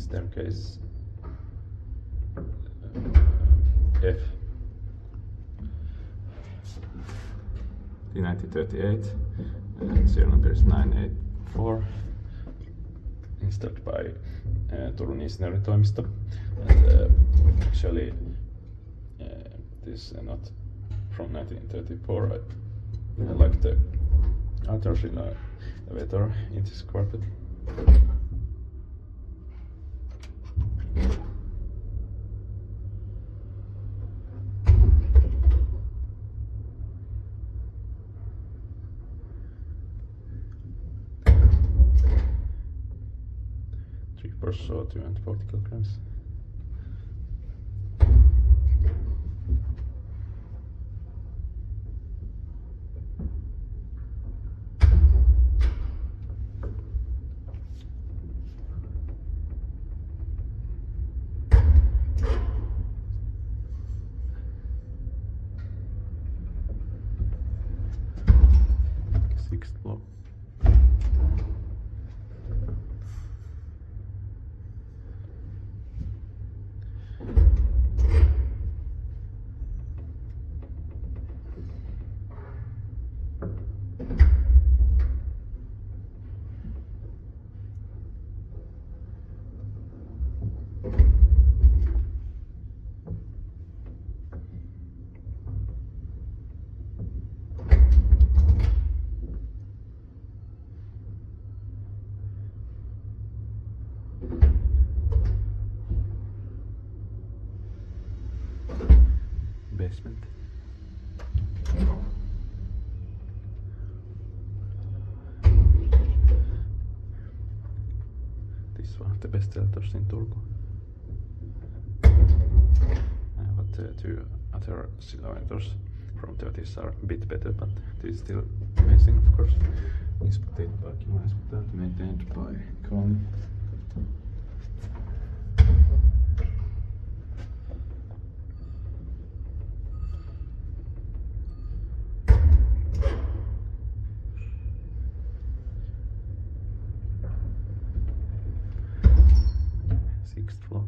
staircase F. In 1938, serial number is 984, installed by Turun insinööritoimisto. And actually, this is not from 1934. I like the other Schindler elevator in this carpet. So 240 kilograms. Sixth floor. Basement. This is one of the best elevators in Turku. But two other elevators from 30s are a bit better, but this is still amazing, of course. Inspected by Kima, maintained by Kong. Sixth floor.